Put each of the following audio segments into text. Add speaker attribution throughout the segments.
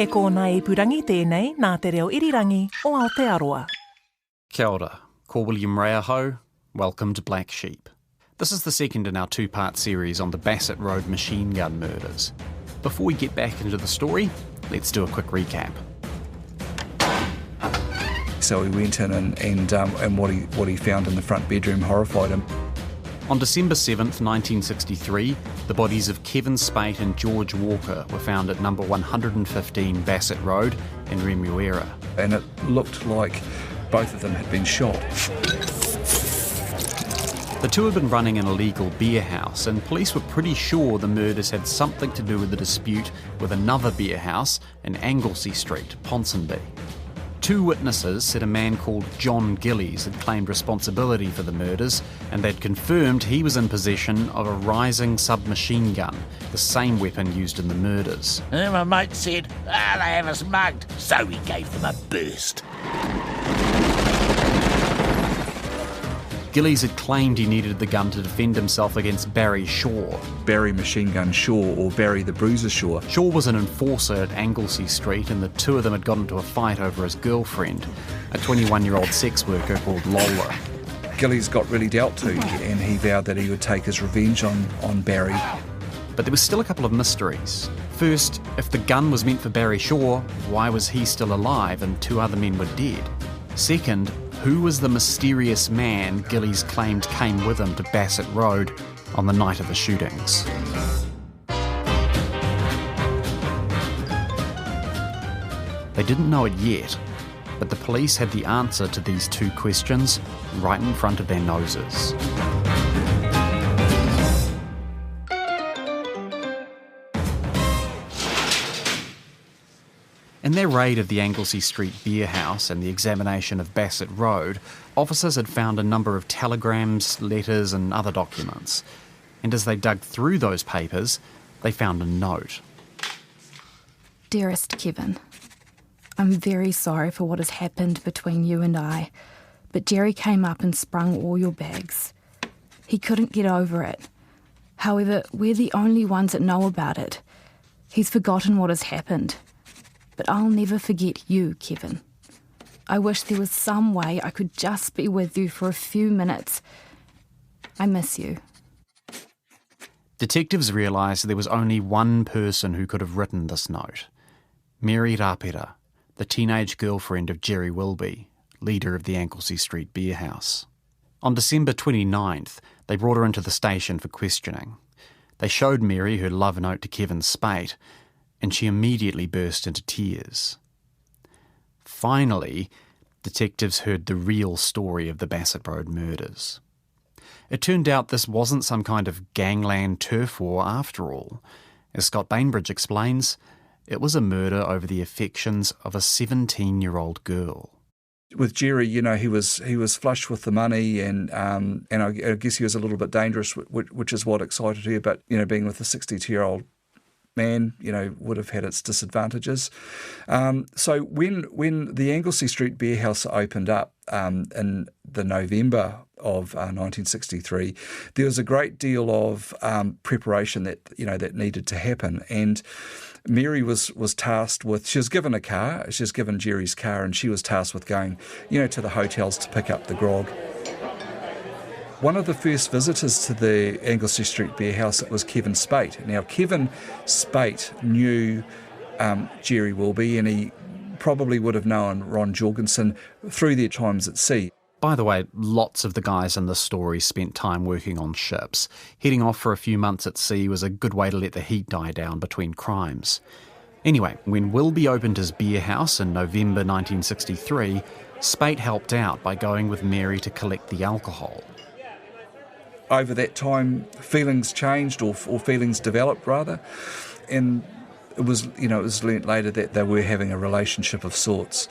Speaker 1: He kōna I purangi tēnei nā te reo irirangi o Aotearoa.
Speaker 2: Kia ora, ko William Reaho. Welcome to Black Sheep. This is the second in our two-part series on the Bassett Road machine gun murders. Before we get back into the story, let's do a quick recap.
Speaker 3: So he went in and what he found in the front bedroom horrified him.
Speaker 2: On December 7th, 1963, the bodies of Kevin Spate and George Walker were found at number 115 Bassett Road in Remuera.
Speaker 3: And it looked like both of them had been shot.
Speaker 2: The two had been running an illegal beer house, and police were pretty sure the murders had something to do with the dispute with another beer house in Anglesey Street, Ponsonby. Two witnesses said a man called John Gillies had claimed responsibility for the murders, and they'd confirmed he was in possession of a Rising submachine gun, the same weapon used in the murders.
Speaker 4: And my mate said, they have us mugged, so he gave them a burst.
Speaker 2: Gillies had claimed he needed the gun to defend himself against Barry Shaw.
Speaker 3: Barry Machine Gun Shaw, or Barry the Bruiser Shaw.
Speaker 2: Shaw was an enforcer at Anglesey Street, and the two of them had got into a fight over his girlfriend, a 21-year-old sex worker called Lola.
Speaker 3: Gillies got really dealt to, and he vowed that he would take his revenge on Barry.
Speaker 2: But there was still a couple of mysteries. First, if the gun was meant for Barry Shaw, why was he still alive and two other men were dead? Second, who was the mysterious man Gillies claimed came with him to Bassett Road on the night of the shootings? They didn't know it yet, but the police had the answer to these two questions right in front of their noses. In their raid of the Anglesey Street beer house and the examination of Bassett Road, officers had found a number of telegrams, letters and other documents. And as they dug through those papers, they found a note.
Speaker 5: Dearest Kevin, I'm very sorry for what has happened between you and I, but Jerry came up and sprung all your bags. He couldn't get over it. However, we're the only ones that know about it. He's forgotten what has happened. But I'll never forget you, Kevin. I wish there was some way I could just be with you for a few minutes. I miss you.
Speaker 2: Detectives realised there was only one person who could have written this note. Mary Rapera, the teenage girlfriend of Jerry Wilby, leader of the Anglesey Street beer house. On December 29th, they brought her into the station for questioning. They showed Mary her love note to Kevin Spate, and she immediately burst into tears. Finally, detectives heard the real story of the Bassett Road murders. It turned out this wasn't some kind of gangland turf war after all. As Scott Bainbridge explains, it was a murder over the affections of a 17-year-old girl.
Speaker 3: With Jerry, he was flush with the money, and I guess he was a little bit dangerous, which is what excited her. But being with a 62-year-old man, would have had its disadvantages. So when the Anglesey Street beer house opened up in the November of 1963, there was a great deal of preparation that needed to happen. And Mary was tasked with, she was given a car, she was given Jerry's car, and she was tasked with going, to the hotels to pick up the grog. One of the first visitors to the Anglesey Street beer house was Kevin Spate. Now, Kevin Spate knew Jerry Wilby, and he probably would have known Ron Jorgensen through their times at sea.
Speaker 2: By the way, lots of the guys in this story spent time working on ships. Heading off for a few months at sea was a good way to let the heat die down between crimes. Anyway, when Wilby opened his beer house in November 1963, Spate helped out by going with Mary to collect the alcohol.
Speaker 3: Over that time, feelings changed, or feelings developed rather, and it was learnt later that they were having a relationship of sorts.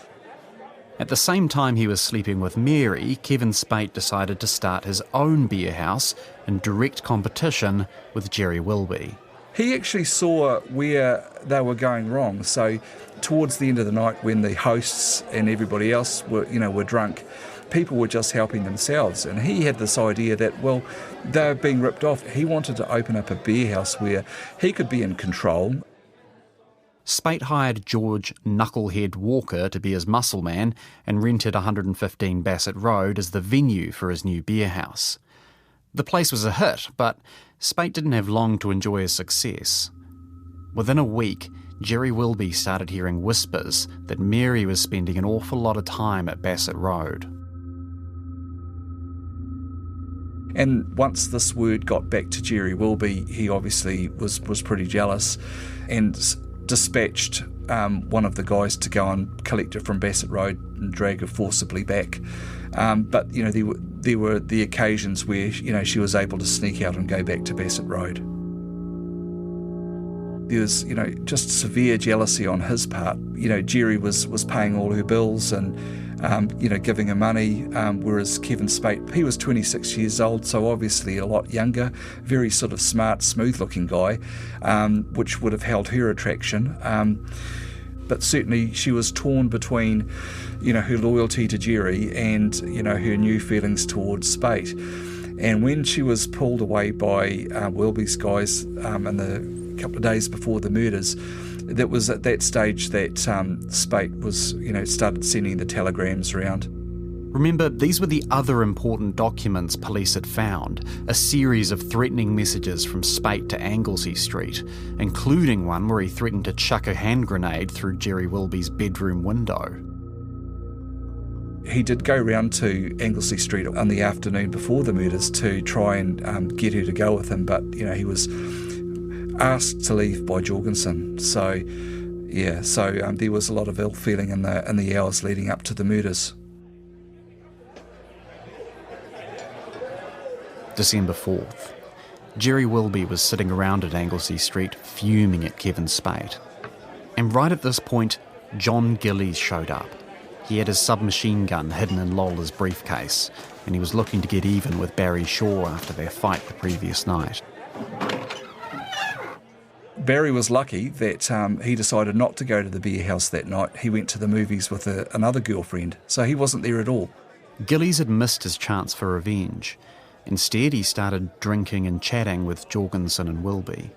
Speaker 2: At the same time he was sleeping with Mary, Kevin Spate decided to start his own beer house in direct competition with Jerry Wilby.
Speaker 3: He actually saw where they were going wrong. So towards the end of the night, when the hosts and everybody else were drunk, people were just helping themselves. And he had this idea that, well, they were being ripped off. He wanted to open up a beer house where he could be in control.
Speaker 2: Spate hired George Knucklehead Walker to be his muscle man and rented 115 Bassett Road as the venue for his new beer house. The place was a hit, but Spate didn't have long to enjoy his success. Within a week, Jerry Wilby started hearing whispers that Mary was spending an awful lot of time at Bassett Road.
Speaker 3: And once this word got back to Jerry Wilby, he obviously was pretty jealous and dispatched one of the guys to go and collect her from Bassett Road and drag her forcibly back. But there were the occasions where she was able to sneak out and go back to Bassett Road. There was just severe jealousy on his part. Jerry was paying all her bills and giving her money, whereas Kevin Spate, he was 26 years old, so obviously a lot younger, very sort of smart, smooth-looking guy, which would have held her attraction. But certainly she was torn between, her loyalty to Jerry and, her new feelings towards Spate. And when she was pulled away by Wilby's guys in the couple of days before the murders, that was at that stage that Spate was, started sending the telegrams around.
Speaker 2: Remember, these were the other important documents police had found, a series of threatening messages from Spate to Anglesey Street, including one where he threatened to chuck a hand grenade through Jerry Wilby's bedroom window.
Speaker 3: He did go round to Anglesey Street on the afternoon before the murders to try and get her to go with him, but he was asked to leave by Jorgensen. So there was a lot of ill feeling in the hours leading up to the murders.
Speaker 2: December 4th. Jerry Wilby was sitting around at Anglesey Street fuming at Kevin Spate. And right at this point, John Gillies showed up. He had his submachine gun hidden in Lola's briefcase, and he was looking to get even with Barry Shaw after their fight the previous night.
Speaker 3: Barry was lucky that he decided not to go to the beer house that night. He went to the movies with another girlfriend, so he wasn't there at all.
Speaker 2: Gillies had missed his chance for revenge. Instead, he started drinking and chatting with Jorgensen and Wilby.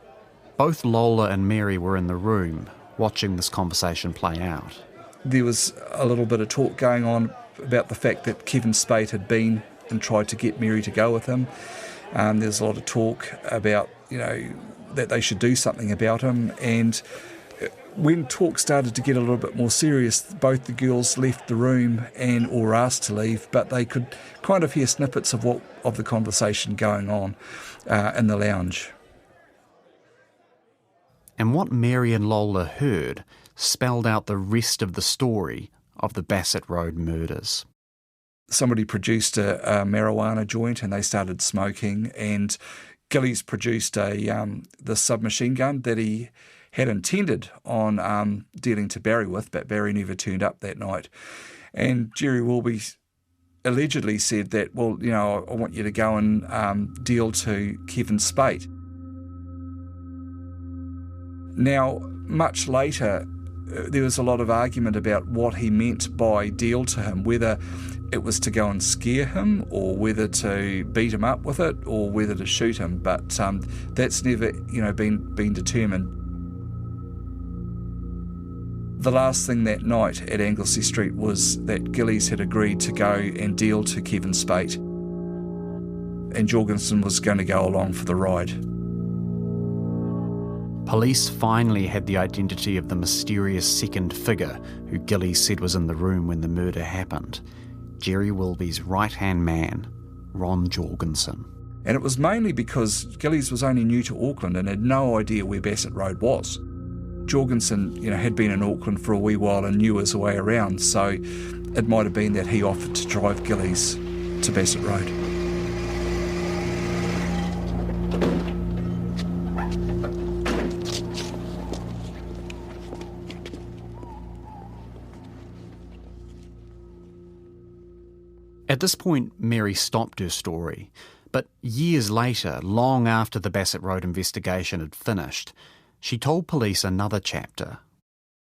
Speaker 2: Both Lola and Mary were in the room, watching this conversation play out.
Speaker 3: There was a little bit of talk going on about the fact that Kevin Spate had been and tried to get Mary to go with him. There's a lot of talk about, that they should do something about him. And when talk started to get a little bit more serious, both the girls left the room or were asked to leave, but they could kind of hear snippets of the conversation going on in the lounge.
Speaker 2: And what Mary and Lola heard spelled out the rest of the story of the Bassett Road murders.
Speaker 3: Somebody produced a marijuana joint and they started smoking, and Gillies produced the submachine gun that he had intended on dealing to Barry with, but Barry never turned up that night. And Jerry Wilby allegedly said that, well, I want you to go and deal to Kevin Spate. Now, much later, there was a lot of argument about what he meant by deal to him, whether it was to go and scare him or whether to beat him up with it or whether to shoot him, but that's never been determined. The last thing that night at Anglesey Street was that Gillies had agreed to go and deal to Kevin Spate, and Jorgensen was going to go along for the ride.
Speaker 2: Police finally had the identity of the mysterious second figure who Gillies said was in the room when the murder happened. Jerry Wilby's right-hand man, Ron Jorgensen.
Speaker 3: And it was mainly because Gillies was only new to Auckland and had no idea where Bassett Road was. Jorgensen, had been in Auckland for a wee while and knew his way around, so it might have been that he offered to drive Gillies to Bassett Road.
Speaker 2: At this point, Mary stopped her story, but years later, long after the Bassett Road investigation had finished, she told police another chapter.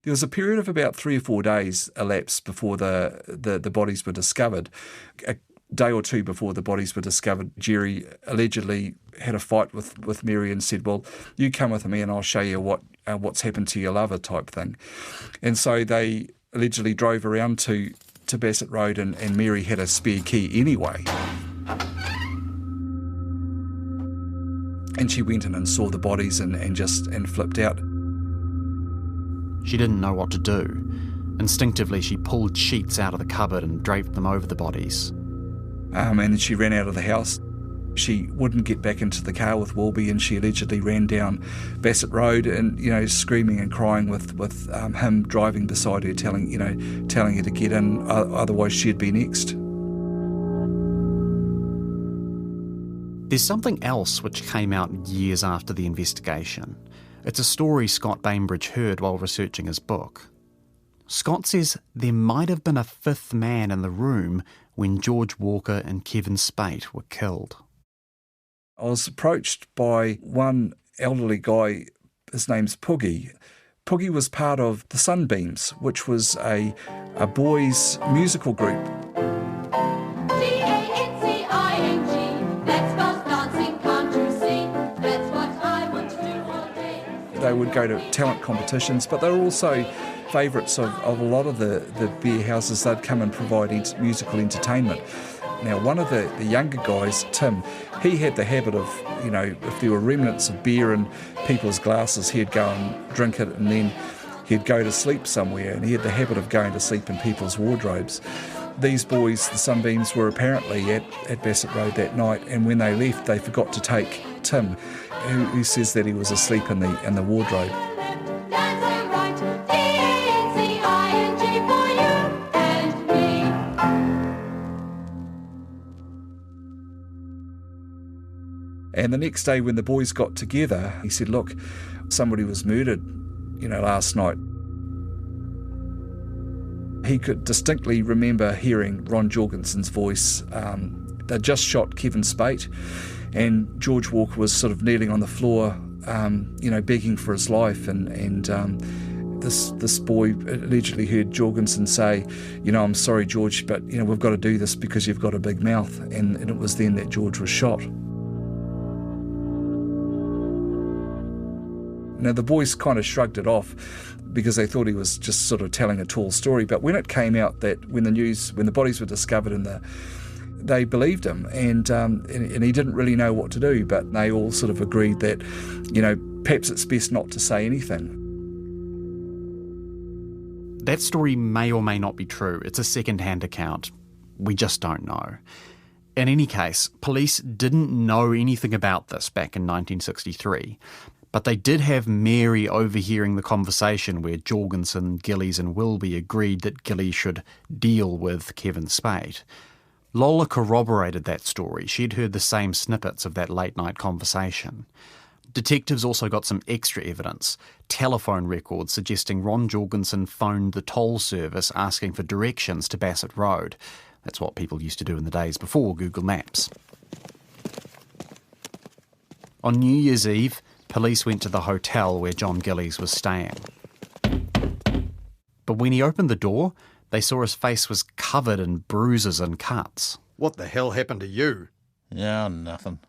Speaker 3: There was a period of about 3 or 4 days elapsed before the bodies were discovered. A day or two before the bodies were discovered, Jerry allegedly had a fight with Mary and said, well, you come with me and I'll show you what what's happened to your lover type thing. And so they allegedly drove around to Bassett Road, and Mary had a spare key anyway. And she went in and saw the bodies and flipped out.
Speaker 2: She didn't know what to do. Instinctively, she pulled sheets out of the cupboard and draped them over the bodies.
Speaker 3: And then she ran out of the house. She wouldn't get back into the car with Wilby, and she allegedly ran down Bassett Road and, screaming and crying with him driving beside her, telling her to get in, otherwise she'd be next.
Speaker 2: There's something else which came out years after the investigation. It's a story Scott Bainbridge heard while researching his book. Scott says there might have been a fifth man in the room when George Walker and Kevin Spate were killed.
Speaker 3: I was approached by one elderly guy, his name's Poogie. Poogie was part of the Sunbeams, which was a boys' musical group. They would go to talent competitions, but they were also favourites of a lot of the beer houses. They'd come and provide musical entertainment. Now, one of the younger guys, Tim, he had the habit of, if there were remnants of beer in people's glasses, he'd go and drink it, and then he'd go to sleep somewhere, and he had the habit of going to sleep in people's wardrobes. These boys, the Sunbeams, were apparently at Bassett Road that night, and when they left, they forgot to take Tim, who says that he was asleep in the wardrobe. And the next day when the boys got together, he said, look, somebody was murdered, last night. He could distinctly remember hearing Ron Jorgensen's voice. They'd just shot Kevin Spate, and George Walker was sort of kneeling on the floor, begging for his life. And this boy allegedly heard Jorgensen say, I'm sorry, George, but, we've got to do this because you've got a big mouth. And it was then that George was shot. Now, the boys kind of shrugged it off because they thought he was just sort of telling a tall story. But when it came out that when the bodies were discovered they believed him, and he didn't really know what to do. But they all sort of agreed that, perhaps it's best not to say anything.
Speaker 2: That story may or may not be true. It's a second-hand account. We just don't know. In any case, police didn't know anything about this back in 1963. But they did have Mary overhearing the conversation where Jorgensen, Gillies and Wilby agreed that Gillies should deal with Kevin Spate. Lola corroborated that story. She'd heard the same snippets of that late-night conversation. Detectives also got some extra evidence, telephone records suggesting Ron Jorgensen phoned the toll service asking for directions to Bassett Road. That's what people used to do in the days before Google Maps. On New Year's Eve, police went to the hotel where John Gillies was staying. But when he opened the door, they saw his face was covered in bruises and cuts.
Speaker 6: What the hell happened to you?
Speaker 4: Yeah, nothing.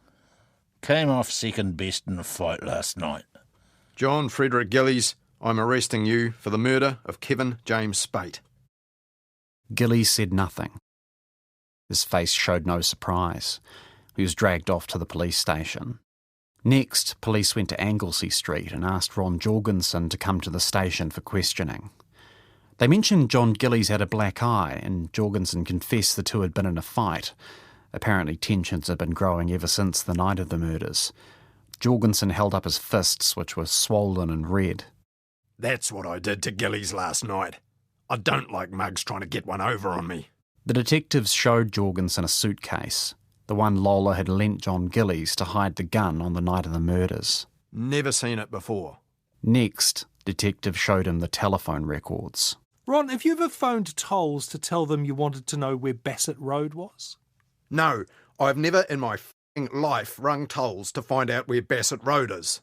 Speaker 4: Came off second best in the fight last night.
Speaker 6: John Frederick Gillies, I'm arresting you for the murder of Kevin James Spate.
Speaker 2: Gillies said nothing. His face showed no surprise. He was dragged off to the police station. Next, police went to Anglesey Street and asked Ron Jorgensen to come to the station for questioning. They mentioned John Gillies had a black eye, and Jorgensen confessed the two had been in a fight. Apparently tensions had been growing ever since the night of the murders. Jorgensen held up his fists, which were swollen and red.
Speaker 6: That's what I did to Gillies last night. I don't like mugs trying to get one over on me.
Speaker 2: The detectives showed Jorgensen a suitcase, the one Lola had lent John Gillies to hide the gun on the night of the murders.
Speaker 6: Never seen it before.
Speaker 2: Next, detectives showed him the telephone records.
Speaker 7: Ron, have you ever phoned tolls to tell them you wanted to know where Bassett Road was?
Speaker 6: No, I've never in my f***ing life rung tolls to find out where Bassett Road is.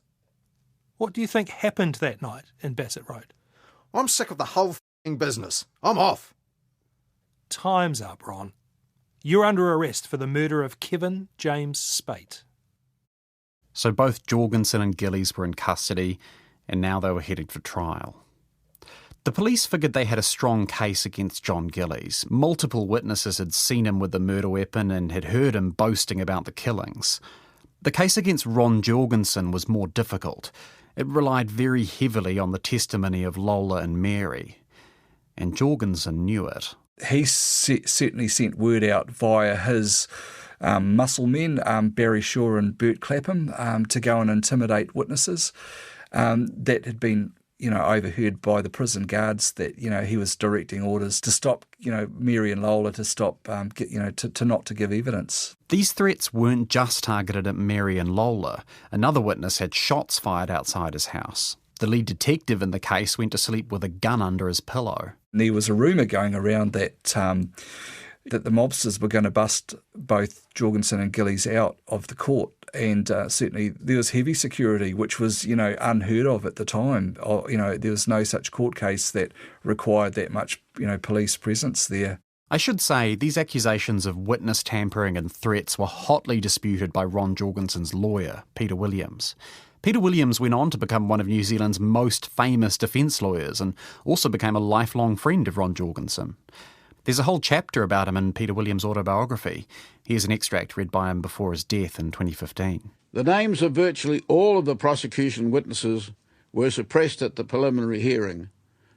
Speaker 7: What do you think happened that night in Bassett Road?
Speaker 6: I'm sick of the whole f***ing business. I'm off.
Speaker 7: Time's up, Ron. You're under arrest for the murder of Kevin James Spate.
Speaker 2: So both Jorgensen and Gillies were in custody, and now they were headed for trial. The police figured they had a strong case against John Gillies. Multiple witnesses had seen him with the murder weapon and had heard him boasting about the killings. The case against Ron Jorgensen was more difficult. It relied very heavily on the testimony of Lola and Mary, and Jorgensen knew it.
Speaker 3: He certainly sent word out via his muscle men, Barry Shaw and Bert Clapham, to go and intimidate witnesses. That had been, overheard by the prison guards, that, he was directing orders to stop, Mary and Lola to stop, to not to give evidence.
Speaker 2: These threats weren't just targeted at Mary and Lola. Another witness had shots fired outside his house. The lead detective in the case went to sleep with a gun under his pillow.
Speaker 3: And there was a rumour going around that that the mobsters were going to bust both Jorgensen and Gillies out of the court, and certainly there was heavy security, which was, unheard of at the time. There was no such court case that required that much, police presence there.
Speaker 2: I should say these accusations of witness tampering and threats were hotly disputed by Ron Jorgensen's lawyer, Peter Williams. Peter Williams went on to become one of New Zealand's most famous defence lawyers and also became a lifelong friend of Ron Jorgensen. There's a whole chapter about him in Peter Williams' autobiography. Here's an extract read by him before his death in 2015.
Speaker 8: The names of virtually all of the prosecution witnesses were suppressed at the preliminary hearing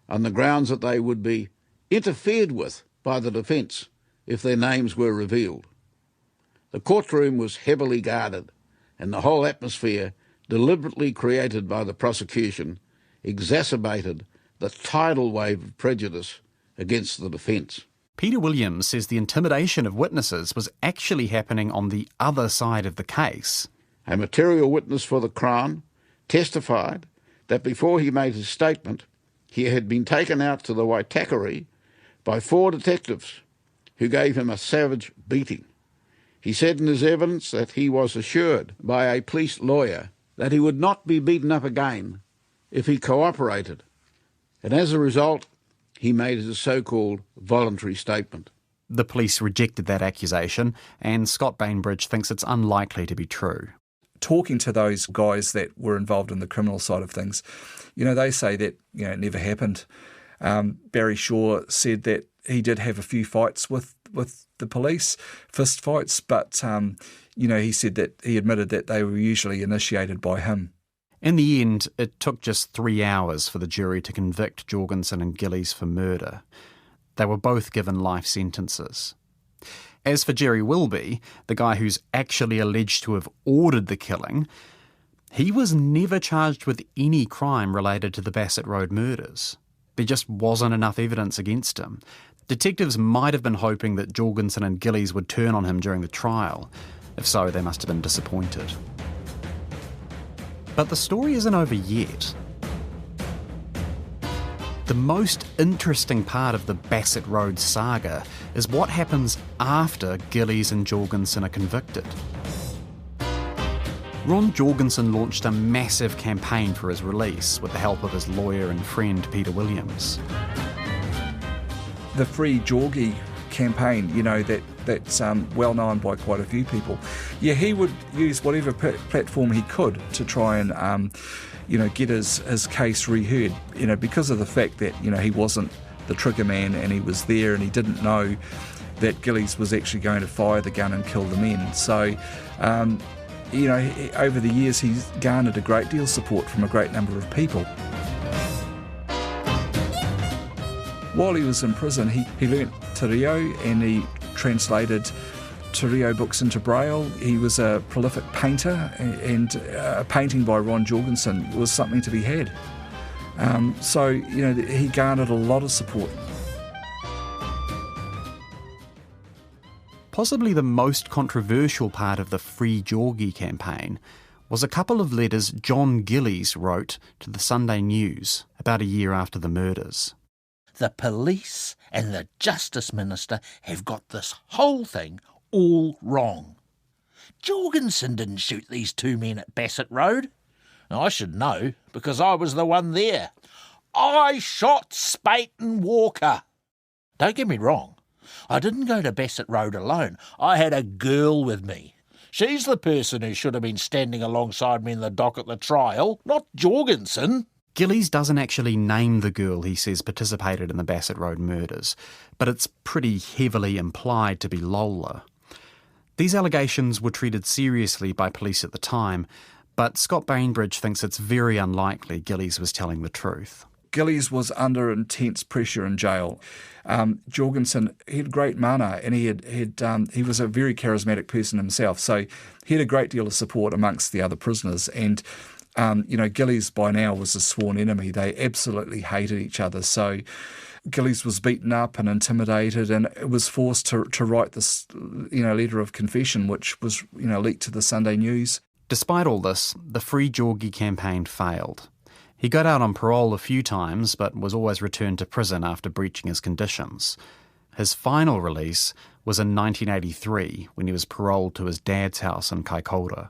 Speaker 8: on the grounds that they would be interfered with by the defence if their names were revealed. The courtroom was heavily guarded, and the whole atmosphere, deliberately created by the prosecution, exacerbated the tidal wave of prejudice against the defence.
Speaker 2: Peter Williams says the intimidation of witnesses was actually happening on the other side of the case.
Speaker 8: A material witness for the Crown testified that before he made his statement, he had been taken out to the Waitakere by 4 detectives who gave him a savage beating. He said in his evidence that he was assured by a police lawyer that he would not be beaten up again if he cooperated, and as a result, he made his so-called voluntary statement.
Speaker 2: The police rejected that accusation, and Scott Bainbridge thinks it's unlikely to be true.
Speaker 3: Talking to those guys that were involved in the criminal side of things, they say that, it never happened. Barry Shaw said that he did have a few fights with the police, fist fights, but, he said that he admitted that they were usually initiated by him.
Speaker 2: In the end, it took just 3 hours for the jury to convict Jorgensen and Gillies for murder. They were both given life sentences. As for Jerry Wilby, the guy who's actually alleged to have ordered the killing, he was never charged with any crime related to the Bassett Road murders. There just wasn't enough evidence against him. Detectives might have been hoping that Jorgensen and Gillies would turn on him during the trial. If so, they must have been disappointed. But the story isn't over yet. The most interesting part of the Bassett Road saga is what happens after Gillies and Jorgensen are convicted. Ron Jorgensen launched a massive campaign for his release with the help of his lawyer and friend Peter Williams.
Speaker 3: The Free Jorgie campaign, that's well known by quite a few people. Yeah, he would use whatever platform he could to try and, get his case reheard, because of the fact that, he wasn't the trigger man and he was there and he didn't know that Gillies was actually going to fire the gun and kill the men. So, over the years he's garnered a great deal of support from a great number of people. While he was in prison, he learnt te reo and he translated te reo books into Braille. He was a prolific painter, and a painting by Ron Jorgensen was something to be had. So he garnered a lot of support.
Speaker 2: Possibly the most controversial part of the Free Jorgie campaign was a couple of letters John Gillies wrote to the Sunday News about a year after the murders.
Speaker 4: The police and the Justice Minister have got this whole thing all wrong. Jorgensen didn't shoot these 2 men at Bassett Road. I should know, because I was the one there. I shot Spate and Walker. Don't get me wrong. I didn't go to Bassett Road alone. I had a girl with me. She's the person who should have been standing alongside me in the dock at the trial, not Jorgensen.
Speaker 2: Gillies doesn't actually name the girl he says participated in the Bassett Road murders, but it's pretty heavily implied to be Lola. These allegations were treated seriously by police at the time, but Scott Bainbridge thinks it's very unlikely Gillies was telling the truth.
Speaker 3: Gillies was under intense pressure in jail. Jorgensen, he had great mana, and he was a very charismatic person himself, so he had a great deal of support amongst the other prisoners. And Gillies by now was a sworn enemy. They absolutely hated each other. So Gillies was beaten up and intimidated, and was forced to write this, letter of confession, which was, leaked to the Sunday News.
Speaker 2: Despite all this, the Free Georgie campaign failed. He got out on parole a few times, but was always returned to prison after breaching his conditions. His final release was in 1983, when he was paroled to his dad's house in Kaikoura.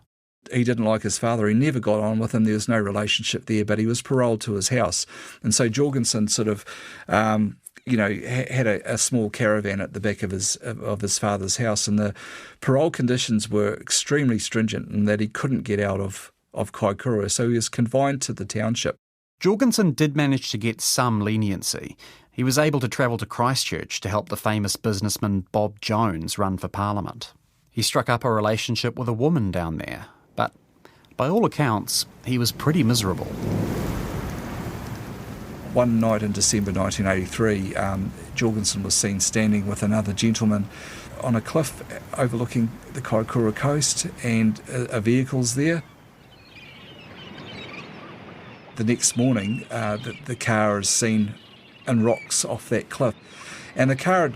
Speaker 3: He didn't like his father. He never got on with him. There was no relationship there, but he was paroled to his house. And so Jorgensen sort of, had a small caravan at the back of his father's house, and the parole conditions were extremely stringent in that he couldn't get out of Kaikoura, so he was confined to the township.
Speaker 2: Jorgensen did manage to get some leniency. He was able to travel to Christchurch to help the famous businessman Bob Jones run for Parliament. He struck up a relationship with a woman down there, but by all accounts, he was pretty miserable.
Speaker 3: One night in December 1983, Jorgensen was seen standing with another gentleman on a cliff overlooking the Kaikoura coast, and a vehicle's there. The next morning, the car is seen in rocks off that cliff. And the car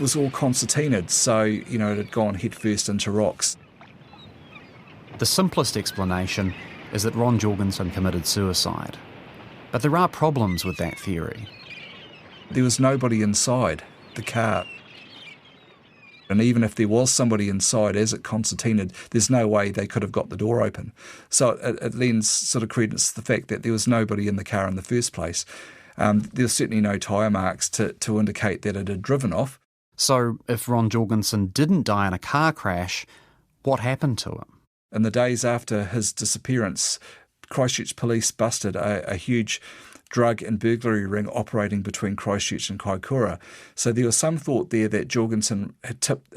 Speaker 3: was all concertinaed, so, it had gone headfirst into rocks.
Speaker 2: The simplest explanation is that Ron Jorgensen committed suicide. But there are problems with that theory.
Speaker 3: There was nobody inside the car. And even if there was somebody inside as it concertinaed, there's no way they could have got the door open. So it lends sort of credence to the fact that there was nobody in the car in the first place. There's certainly no tyre marks to indicate that it had driven off.
Speaker 2: So if Ron Jorgensen didn't die in a car crash, what happened to him?
Speaker 3: In the days after his disappearance, Christchurch police busted a huge drug and burglary ring operating between Christchurch and Kaikoura. So there was some thought there that Jorgensen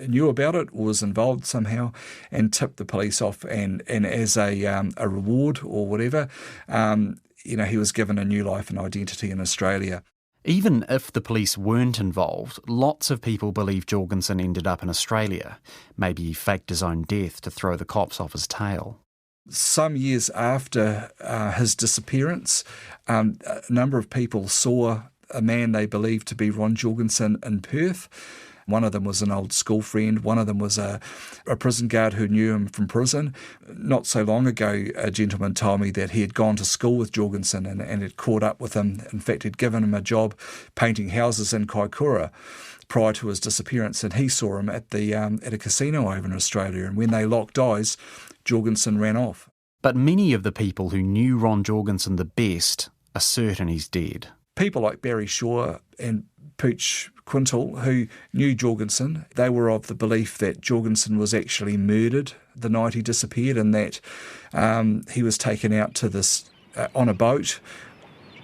Speaker 3: knew about it or was involved somehow, and tipped the police off, and as a reward or whatever, he was given a new life and identity in Australia.
Speaker 2: Even if the police weren't involved, lots of people believe Jorgensen ended up in Australia. Maybe he faked his own death to throw the cops off his tail.
Speaker 3: Some years after his disappearance, a number of people saw a man they believed to be Ron Jorgensen in Perth. One of them was an old school friend. One of them was a prison guard who knew him from prison. Not so long ago, a gentleman told me that he had gone to school with Jorgensen and had caught up with him. In fact, he'd given him a job painting houses in Kaikoura prior to his disappearance, and he saw him at a casino over in Australia. And when they locked eyes, Jorgensen ran off.
Speaker 2: But many of the people who knew Ron Jorgensen the best are certain he's dead.
Speaker 3: People like Barry Shaw and Pooch Quintal, who knew Jorgensen, they were of the belief that Jorgensen was actually murdered the night he disappeared, and that he was taken out to this on a boat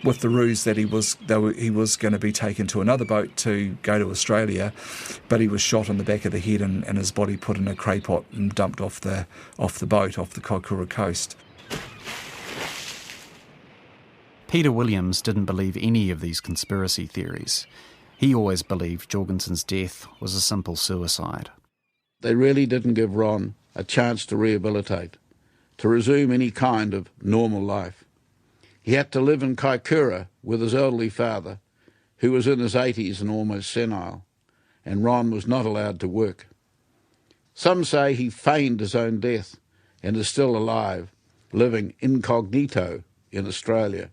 Speaker 3: with the ruse that he was going to be taken to another boat to go to Australia, but he was shot in the back of the head and his body put in a cray pot and dumped off the boat off the Kaikoura coast.
Speaker 2: Peter Williams didn't believe any of these conspiracy theories. He always believed Jorgensen's death was a simple suicide.
Speaker 8: They really didn't give Ron a chance to rehabilitate, to resume any kind of normal life. He had to live in Kaikoura with his elderly father, who was in his 80s and almost senile, and Ron was not allowed to work. Some say he feigned his own death and is still alive, living incognito in Australia.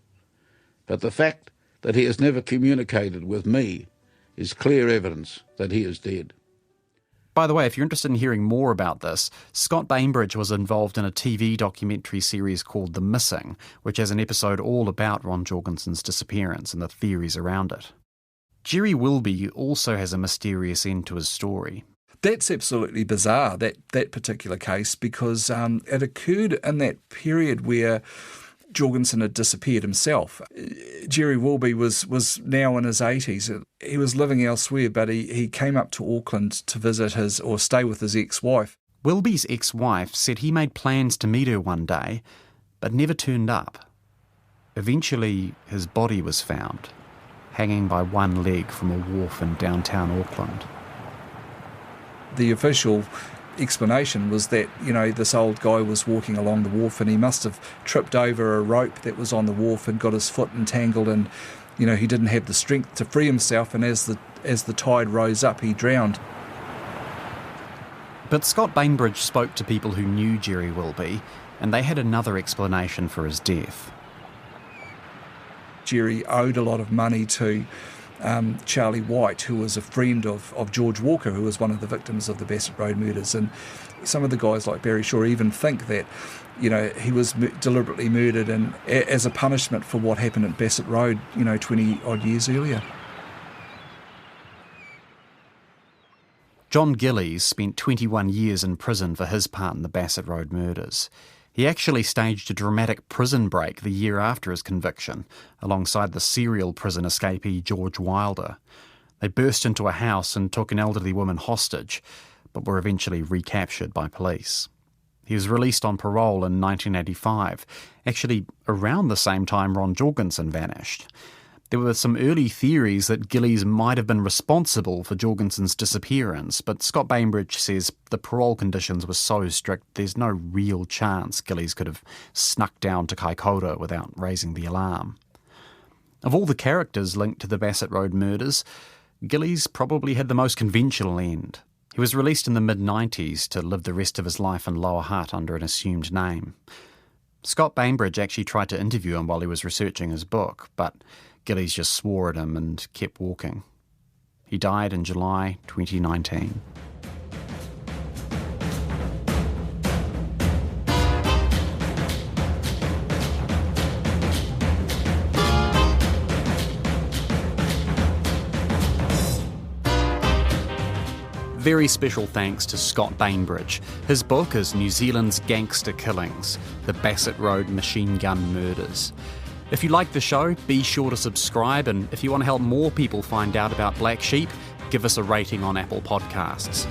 Speaker 8: But the fact that he has never communicated with me is clear evidence that he is dead.
Speaker 2: By the way, if you're interested in hearing more about this, Scott Bainbridge was involved in a TV documentary series called The Missing, which has an episode all about Ron Jorgensen's disappearance and the theories around it. Jerry Wilby also has a mysterious end to his story.
Speaker 3: That's absolutely bizarre, that particular case, because it occurred in that period where Jorgensen had disappeared himself. Jerry Wilby was now in his 80s. He was living elsewhere, but he came up to Auckland to visit or stay with his ex-wife.
Speaker 2: Wilby's ex-wife said he made plans to meet her one day, but never turned up. Eventually, his body was found, hanging by one leg from a wharf in downtown Auckland.
Speaker 3: The official explanation was that, this old guy was walking along the wharf and he must have tripped over a rope that was on the wharf and got his foot entangled, and, he didn't have the strength to free himself, and as the tide rose up, he drowned.
Speaker 2: But Scott Bainbridge spoke to people who knew Jerry Wilby, and they had another explanation for his death.
Speaker 3: Jerry owed a lot of money to Charlie White, who was a friend of George Walker, who was one of the victims of the Bassett Road murders. And some of the guys like Barry Shaw even think that, he was deliberately murdered and as a punishment for what happened at Bassett Road, 20-odd years earlier.
Speaker 2: John Gillies spent 21 years in prison for his part in the Bassett Road murders. He actually staged a dramatic prison break the year after his conviction, alongside the serial prison escapee George Wilder. They burst into a house and took an elderly woman hostage, but were eventually recaptured by police. He was released on parole in 1985, actually around the same time Ron Jorgensen vanished. There were some early theories that Gillies might have been responsible for Jorgensen's disappearance, but Scott Bainbridge says the parole conditions were so strict there's no real chance Gillies could have snuck down to Kaikoura without raising the alarm. Of all the characters linked to the Bassett Road murders, Gillies probably had the most conventional end. He was released in the mid-90s to live the rest of his life in Lower Hutt under an assumed name. Scott Bainbridge actually tried to interview him while he was researching his book, but Gillies just swore at him and kept walking. He died in July 2019. Very special thanks to Scott Bainbridge. His book is New Zealand's Gangster Killings, the Bassett Road Machine Gun Murders. If you like the show, be sure to subscribe, and if you want to help more people find out about Black Sheep, give us a rating on Apple Podcasts.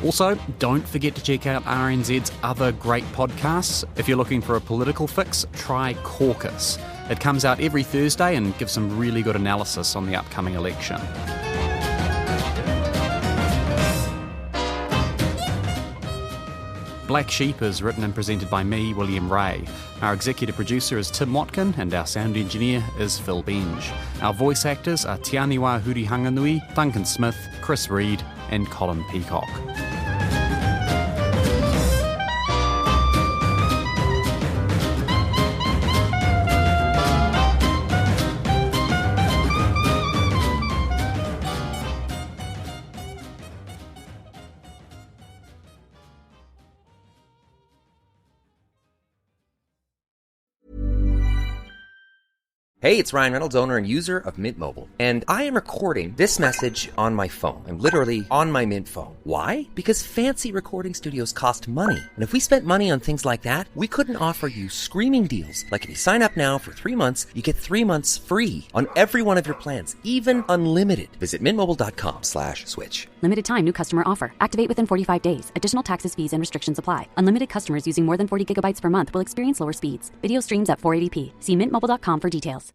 Speaker 2: Also, don't forget to check out RNZ's other great podcasts. If you're looking for a political fix, try Caucus. It comes out every Thursday and gives some really good analysis on the upcoming election. Black Sheep is written and presented by me, William Ray. Our executive producer is Tim Watkin and our sound engineer is Phil Benge. Our voice actors are Tianiwa Hurihanganui, Duncan Smith, Chris Reed and Colin Peacock.
Speaker 9: Hey, it's Ryan Reynolds, owner and user of Mint Mobile. And I am recording this message on my phone. I'm literally on my Mint phone. Why? Because fancy recording studios cost money. And if we spent money on things like that, we couldn't offer you screaming deals. Like if you sign up now for 3 months, you get 3 months free on every one of your plans, even unlimited. Visit mintmobile.com/switch.
Speaker 10: Limited time new customer offer. Activate within 45 days. Additional taxes, fees, and restrictions apply. Unlimited customers using more than 40 gigabytes per month will experience lower speeds. Video streams at 480p. See mintmobile.com for details.